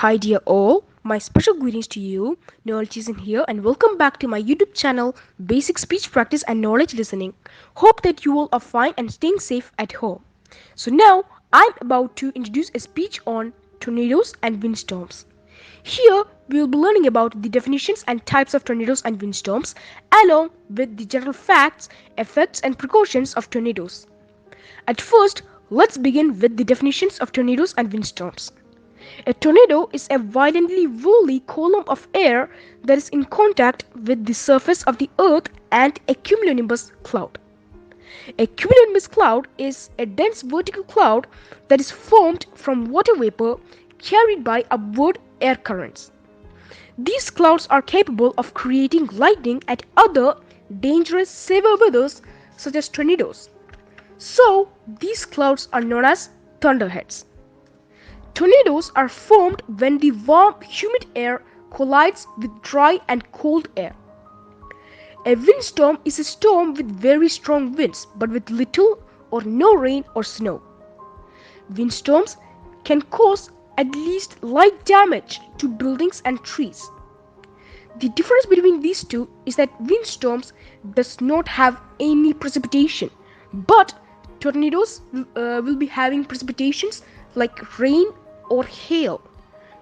Hi dear all, my special greetings to you. Knowledge is in here and welcome back to my YouTube channel Basic Speech Practice and Knowledge Listening. Hope that you all are fine and staying safe at home. So now I'm about to introduce a speech on tornadoes and windstorms. Here we will be learning about the definitions and types of tornadoes and windstorms along with the general facts, effects and precautions of tornadoes. At first, let's begin with the definitions of tornadoes and windstorms. A tornado is a violently whirly column of air that is in contact with the surface of the earth and a cumulonimbus cloud. A cumulonimbus cloud is a dense vertical cloud that is formed from water vapor carried by upward air currents. These clouds are capable of creating lightning and other dangerous severe weathers such as tornadoes. So, these clouds are known as thunderheads. Tornadoes are formed when the warm, humid air collides with dry and cold air. A windstorm is a storm with very strong winds but with little or no rain or snow. Windstorms can cause at least light damage to buildings and trees. The difference between these two is that windstorms does not have any precipitation, but tornadoes will be having precipitations like rain or hail,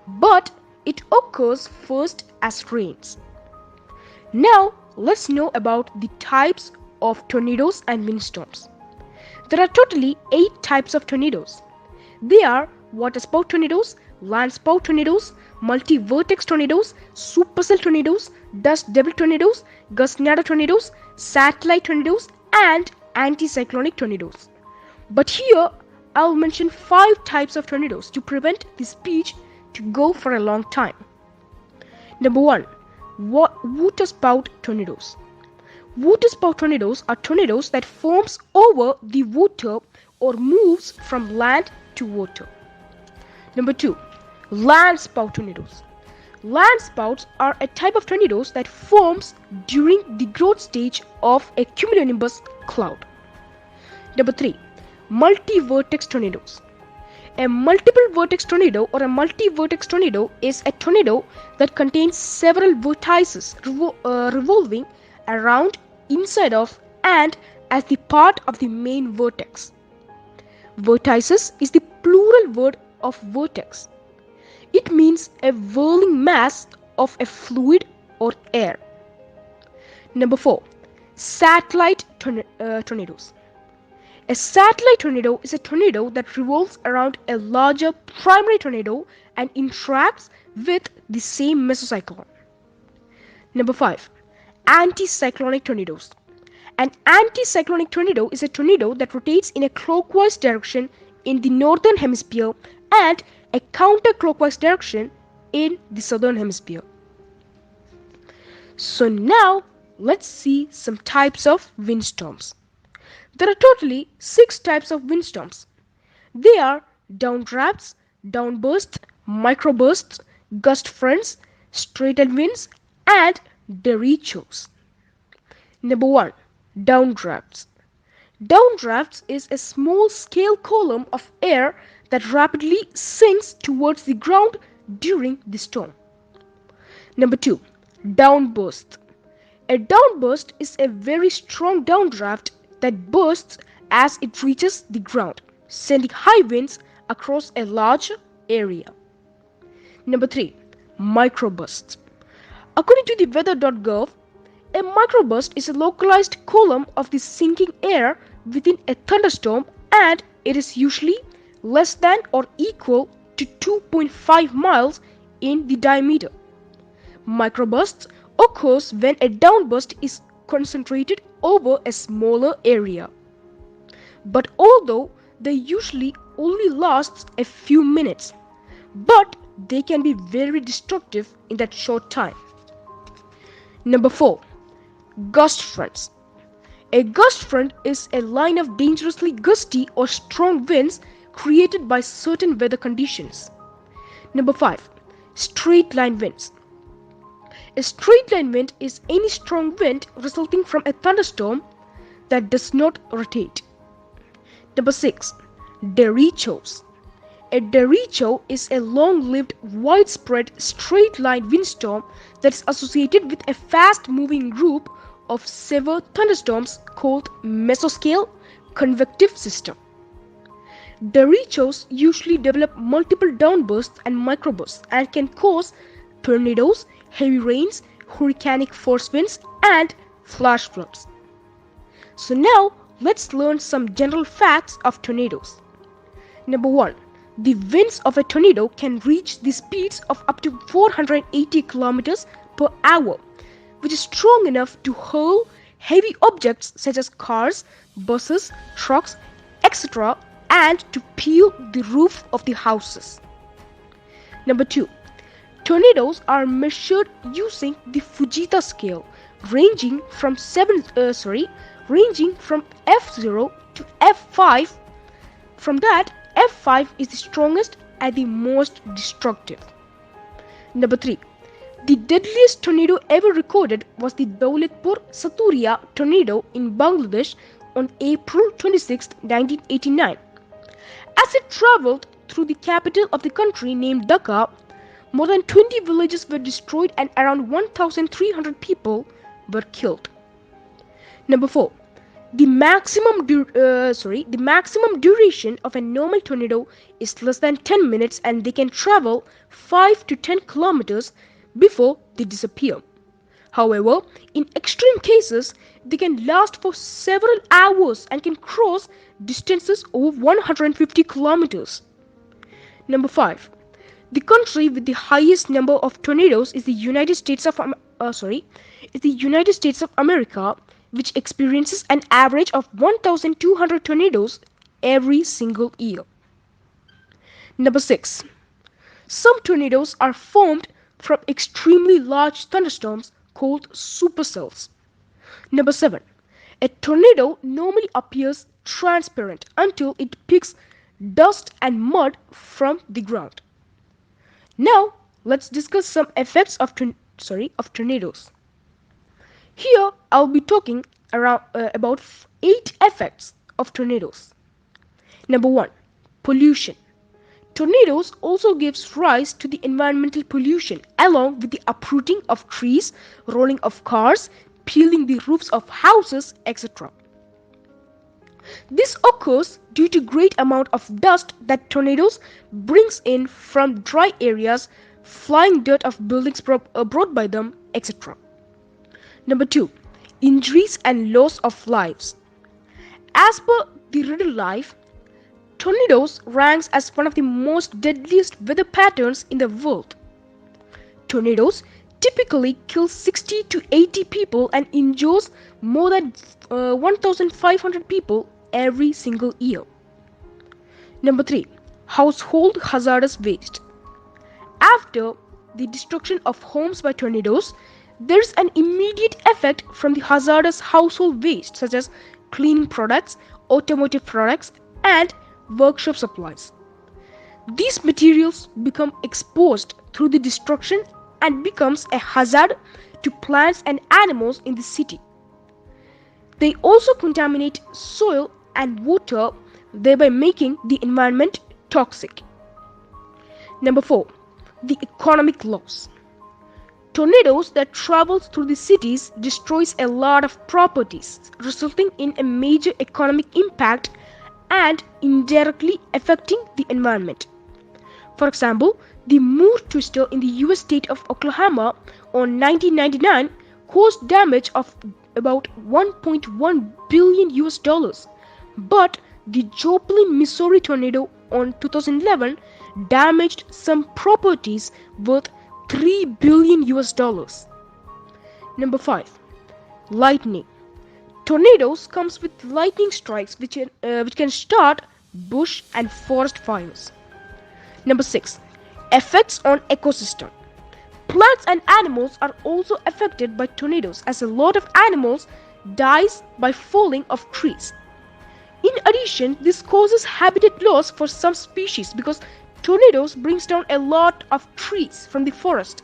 but it occurs first as rains. Now let's know about the types of tornadoes and windstorms. There are totally 8 types of tornadoes. They are waterspout tornadoes, landspout tornadoes, multi-vertex tornadoes, supercell tornadoes, dust devil tornadoes, gustnado tornadoes, satellite tornadoes, and anticyclonic tornadoes. But here I'll mention 5 types of tornadoes to prevent the speech to go for a long time. Number 1. Waterspout tornadoes. Waterspout tornadoes are tornadoes that forms over the water or moves from land to water. Number 2. Landspout tornadoes. Landspouts are a type of tornadoes that forms during the growth stage of a cumulonimbus cloud. Number 3. Multi-vertex tornadoes. A multiple vertex tornado or a multi-vertex tornado is a tornado that contains several vertices revolving around, inside of, and as the part of the main vertex. Vertices is the plural word of vertex. It means a whirling mass of a fluid or air. Number 4. Satellite tornadoes. A satellite tornado is a tornado that revolves around a larger primary tornado and interacts with the same mesocyclone. Number 5. Anticyclonic tornadoes. An anticyclonic tornado is a tornado that rotates in a clockwise direction in the northern hemisphere and a counterclockwise direction in the southern hemisphere. So now let's see some types of windstorms. There are totally 6 types of windstorms. They are downdrafts, downbursts, microbursts, gust fronts, straightened winds, and derechos. Number 1. Downdrafts. Downdrafts is a small-scale column of air that rapidly sinks towards the ground during the storm. Number 2. Downburst. A downburst is a very strong downdraft that bursts as it reaches the ground, sending high winds across a large area. Number 3. Microbursts. According to the weather.gov, a microburst is a localized column of the sinking air within a thunderstorm, and it is usually less than or equal to 2.5 miles in the diameter. Microbursts occurs when a downburst is concentrated over a smaller area. But although they usually only lasts a few minutes, but they can be very destructive in that short time. Number 4. Gust fronts. A gust front is a line of dangerously gusty or strong winds created by certain weather conditions. Number 5. Straight line winds. A straight line wind is any strong wind resulting from a thunderstorm that does not rotate. Number 6. Derechos. A derecho is a long-lived, widespread, straight-line windstorm that is associated with a fast-moving group of severe thunderstorms called mesoscale convective system. Derechos usually develop multiple downbursts and microbursts and can cause tornadoes, heavy rains, hurricanic force winds, and flash floods. So now let's learn some general facts of tornadoes. Number 1. The winds of a tornado can reach the speeds of up to 480 kilometers per hour, which is strong enough to hurl heavy objects such as cars, buses, trucks, etc., and to peel the roof of the houses. Number 2. Tornadoes are measured using the Fujita scale, ranging from F0 to F5. From that, F5 is the strongest and the most destructive. Number 3. The deadliest tornado ever recorded was the Dawlatpur Saturia tornado in Bangladesh on April 26, 1989. As it traveled through the capital of the country named Dhaka, more than 20 villages were destroyed and around 1,300 people were killed. Number 4. The maximum duration of a normal tornado is less than 10 minutes and they can travel 5 to 10 kilometers before they disappear. However, in extreme cases, they can last for several hours and can cross distances over 150 kilometers. Number 5. The country with the highest number of tornadoes is the United States of America, which experiences an average of 1,200 tornadoes every single year. Number 6. Some tornadoes are formed from extremely large thunderstorms called supercells. Number 7. A tornado normally appears transparent until it picks dust and mud from the ground. Now, let's discuss some effects of tornadoes. Here, I'll be talking about 8 effects of tornadoes. Number 1. Pollution. Tornadoes also gives rise to the environmental pollution along with the uprooting of trees, rolling of cars, peeling the roofs of houses, etc. This occurs due to great amount of dust that tornadoes brings in from dry areas, flying dirt of buildings brought by them, etc. Number 2. Injuries and loss of lives. As per the Riddle Life, tornadoes ranks as one of the most deadliest weather patterns in the world. Tornadoes typically kill 60 to 80 people and injures more than 1,500 people every single year. Number 3. Household hazardous waste. After the destruction of homes by tornadoes, there is an immediate effect from the hazardous household waste such as cleaning products, automotive products, and workshop supplies. These materials become exposed through the destruction and becomes a hazard to plants and animals in the city. They also contaminate soil and water, thereby making the environment toxic. Number 4. The economic loss. Tornadoes that travels through the cities destroys a lot of properties, resulting in a major economic impact and indirectly affecting the environment. For example, the Moore twister in the US state of Oklahoma on 1999 caused damage of about 1.1 billion US dollars, but the Joplin, Missouri tornado on 2011 damaged some properties worth 3 billion US dollars. Number 5. Lightning. Tornadoes comes with lightning strikes which can start bush and forest fires. Number 6. Effects on ecosystem. Plants and animals are also affected by tornadoes as a lot of animals dies by falling of trees. In addition, this causes habitat loss for some species because tornadoes brings down a lot of trees from the forest.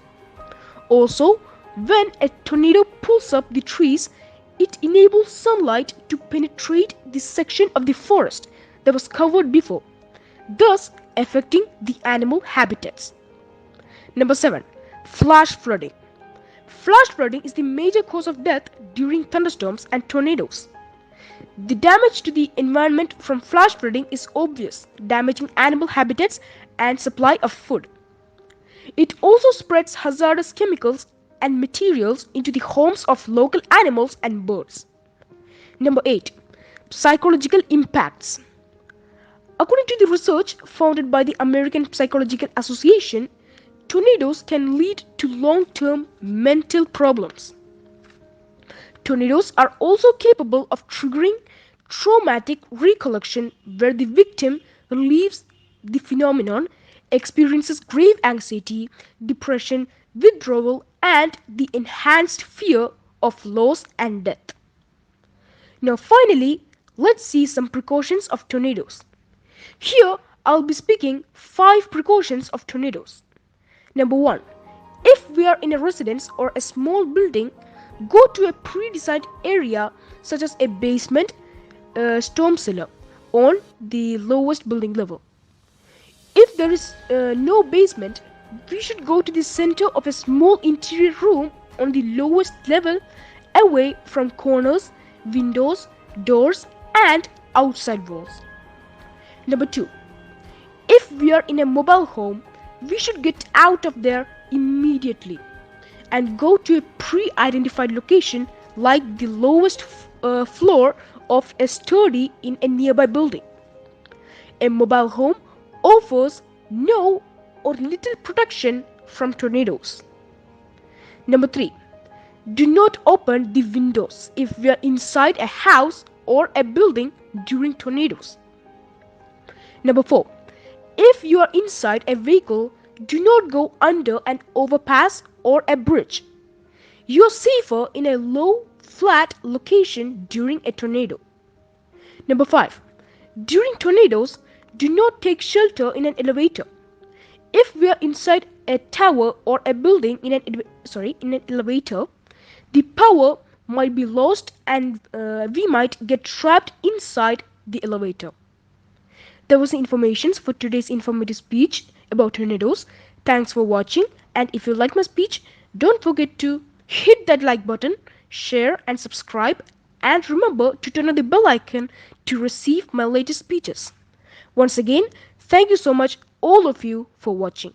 Also, when a tornado pulls up the trees, it enables sunlight to penetrate the section of the forest that was covered before, thus affecting the animal habitats. Number 7. Flash flooding. Flash flooding is the major cause of death during thunderstorms and tornadoes. The damage to the environment from flash flooding is obvious, damaging animal habitats and supply of food. It also spreads hazardous chemicals and materials into the homes of local animals and birds. Number 8. Psychological impacts. According to the research founded by the American Psychological Association, tornadoes can lead to long-term mental problems. Tornadoes are also capable of triggering traumatic recollection where the victim relieves the phenomenon, experiences grave anxiety, depression, withdrawal, and the enhanced fear of loss and death. Now, finally, let's see some precautions of tornadoes. Here, I'll be speaking 5 precautions of tornadoes. Number 1. If we are in a residence or a small building, go to a pre-decided area such as a basement, storm cellar on the lowest building level. If there is no basement, we should go to the center of a small interior room on the lowest level, away from corners, windows, doors, and outside walls. Number 2. If we are in a mobile home, we should get out of there immediately and go to a pre-identified location like the lowest floor of a study in a nearby building. A mobile home offers no or little protection from tornadoes. Number 3. Do not open the windows if we are inside a house or a building during tornadoes. Number 4. If you are inside a vehicle, do not go under an overpass or a bridge. You are safer in a low, flat location during a tornado. Number 5. During tornadoes, do not take shelter in an elevator. If we are inside a tower or a building in an elevator, the power might be lost and we might get trapped inside the elevator. That was the information for today's informative speech about tornadoes. Thanks for watching, and if you like my speech, don't forget to hit that like button, share and subscribe, and remember to turn on the bell icon to receive my latest speeches. Once again, thank you so much all of you for watching.